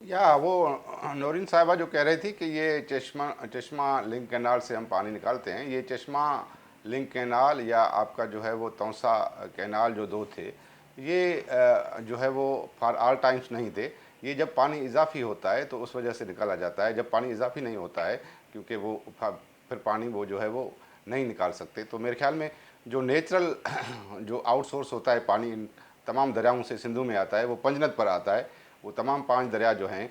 या वो नौरीन साहिबा जो कह रही थी कि ये चश्मा चश्मा लिंक कैनाल से हम पानी निकालते हैं, ये चश्मा लिंक कैनाल या आपका जो है वो तौसा कैनाल जो दो थे, ये जो है वो फॉर ऑल टाइम्स नहीं थे। ये जब पानी इजाफी होता है तो उस वजह से निकाला जाता है, जब पानी इजाफी नहीं होता है क्योंकि वो फिर पानी वो जो है वो नहीं निकाल सकते। तो मेरे ख्याल में जो नेचुरल जो आउटसोर्स होता है पानी इन तमाम दरियाओं से सिंधु में आता है, वो पंजनद पर आता है। वो तमाम 5 दरिया जो हैं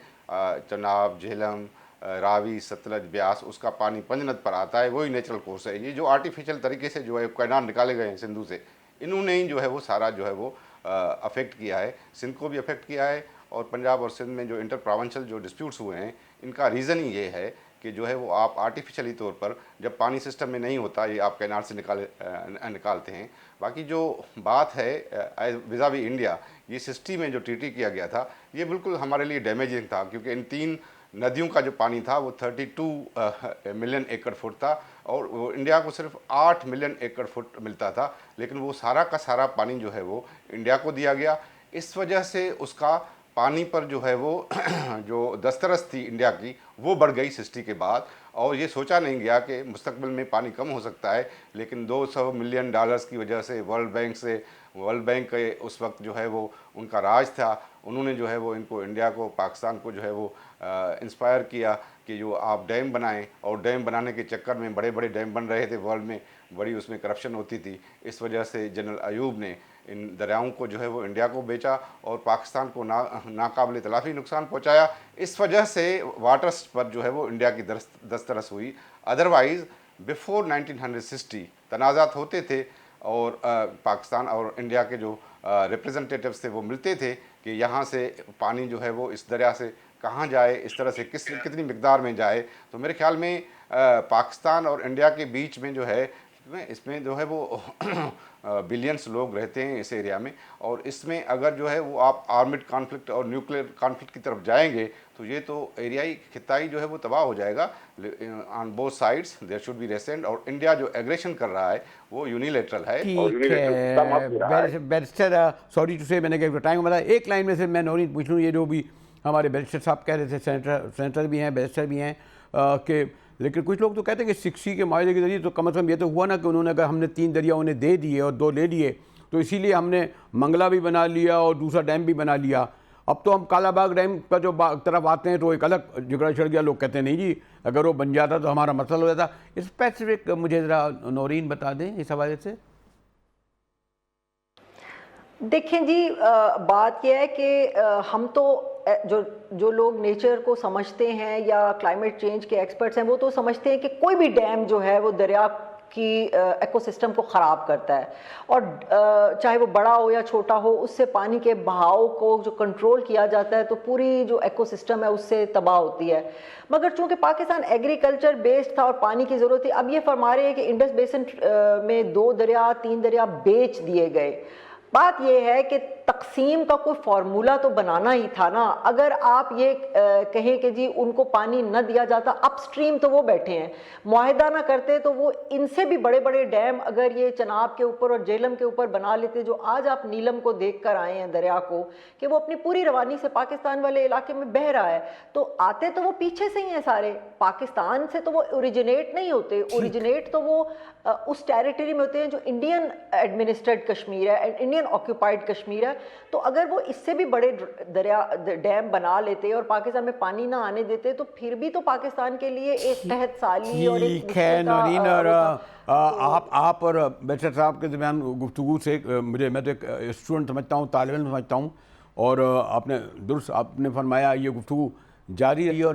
चनाब, झेलम, रावी, सतलज, ब्यास, उसका पानी पंजनद पर आता है, वही नेचुरल कोर्स है। ये जो आर्टिफिशियल तरीके से जो है कैनाल निकाले गए हैं सिंधु से, इन्होंने ही जो है वो सारा जो है वो अफेक्ट किया है, सिंध को भी अफेक्ट किया है। और पंजाब और सिंध में जो इंटर प्रोविंशियल जो डिस्प्यूट्स हुए हैं, इनका रीज़न ही ये है कि जो है वो आप आर्टिफिशियली तौर पर जब पानी सिस्टम में नहीं होता, ये आप कैनाल से निकालते हैं। बाकी जो बात है विज़ावी इंडिया, ये 60 में जो ट्रीटी किया गया था, ये बिल्कुल हमारे लिए डैमेजिंग था, क्योंकि इन 3 नदियों का जो पानी था वो 32 मिलियन एकड़ फुट था और वो इंडिया को सिर्फ 8 मिलियन एकड़ फुट मिलता था। लेकिन वो सारा का सारा पानी जो है वो इंडिया को दिया गया। इस वजह से उसका पानी पर जो है वो जो दस्तरस थी इंडिया की, वो बढ़ गई 60 के बाद। और ये सोचा नहीं गया कि मुस्तकबिल में पानी कम हो सकता है। लेकिन $200 मिलियन की वजह से वर्ल्ड बैंक के उस वक्त जो है वो उनका राज था, उन्होंने जो है वो इनको इंडिया को, पाकिस्तान को जो है वो इंस्पायर किया कि जो आप डैम बनाएं। और डैम बनाने के चक्कर में बड़े बड़े डैम बन रहे थे वर्ल्ड में, बड़ी उसमें करप्शन होती थी। इस वजह से जनरल अयूब ने इन दरियाओं को जो है वो इंडिया को बेचा और पाकिस्तान को नाकाबिल तलाफ़ी नुकसान पहुंचाया। इस वजह से वाटर्स पर जो है वो इंडिया की दस्तरस हुई। अदरवाइज़ बिफोर 1960 तनाज़ात होते थे और पाकिस्तान और इंडिया के जो रिप्रेजेंटेटिव्स थे वो मिलते थे कि यहाँ से पानी जो है वो इस दरिया से कहाँ जाए, इस तरह से कितनी मिकदार में जाए। तो मेरे ख्याल में पाकिस्तान और इंडिया के बीच में जो है इसमें जो है वो बिलियंस लोग रहते हैं इस एरिया में। और इसमें अगर जो है वो आप आर्मिड कॉन्फ्लिक्ट और न्यूक्लियर कॉन्फ्लिक्ट की तरफ जाएंगे तो ये तो एरियाई खिताई जो है वो तबाह हो जाएगा। On both sides there should be recent. और इंडिया जो एग्रेशन कर रहा है वो यूनिलेटरल है और यूनिलेटरल बैरिस्टर सॉरी टू से मैंने टाइम बताया, एक लाइन में से मैं नौरीन पूछ लूँ, ये जो भी हमारे बैरिस्टर साहब कह रहे थे, सेनेटर भी हैं, बैरिस्टर भी हैं कि लेकिन कुछ लोग तो कहते हैं कि 60 के माहे के ज़रिए तो कम अज़ कम ये तो हुआ ना कि उन्होंने अगर हमने 3 दरिया उन्हें दे दिए और 2 ले लिए, तो इसीलिए हमने मंगला भी बना लिया और दूसरा डैम भी बना लिया। अब तो हम कालाबाग डैम का जो तरफ आते हैं तो एक अलग जिगरा चढ़ गया, लोग कहते हैं नहीं जी अगर वो बन जाता तो हमारा मसला हो जाता। स्पेसिफिक मुझे ज़रा नौरीन बता दें इस हवाले से। देखें जी, बात यह है कि हम तो जो लोग नेचर को समझते हैं या क्लाइमेट चेंज के एक्सपर्ट्स हैं, वो तो समझते हैं कि कोई भी डैम जो है वो दरिया की इकोसिस्टम को ख़राब करता है। और चाहे वो बड़ा हो या छोटा हो, उससे पानी के बहाव को जो कंट्रोल किया जाता है तो पूरी जो इकोसिस्टम है उससे तबाह होती है। मगर चूंकि पाकिस्तान एग्रीकल्चर बेस्ड था और पानी की ज़रूरत थी, अब ये फरमा रहे हैं कि इंडस बेसिन में 2 दरिया 3 दरिया बेच दिए गए। बात यह है कि तकसीम का कोई फार्मूला तो बनाना ही था ना। अगर आप ये कहें कि जी उनको पानी न दिया जाता, अपस्ट्रीम तो वो बैठे हैं, मुआहिदा ना करते तो वो इनसे भी बड़े बड़े डैम अगर ये चनाब के ऊपर और झेलम के ऊपर बना लेते, जो आज आप नीलम को देख कर आए हैं दरिया को कि वो अपनी पूरी रवानी से पाकिस्तान वाले इलाके में बह रहा है, तो आते तो वो पीछे से ही हैं सारे, पाकिस्तान से तो वो ओरिजिनेट नहीं होते। ओरिजिनेट तो वो उस टेरिटरी में होते हैं जो इंडियन एडमिनिस्ट्रेड कश्मीर है, इंडियन ऑक्यूपाइड कश्मीर है। तो अगर वो इससे भी बड़े दरिया डैम बना लेते और पाकिस्तान में पानी ना आने देते तो फिर भी तो पाकिस्तान के लिए एक तहत साली और एक नौरीन और आप और बैरिस्टर साहब के दरमियान गुफ्तगू से मैं तो एक स्टूडेंट समझता हूँ, तालिब इल्म समझता हूँ, और आपने दुरुस्त आपने फरमाया ये गुफ्तगू जारी रही और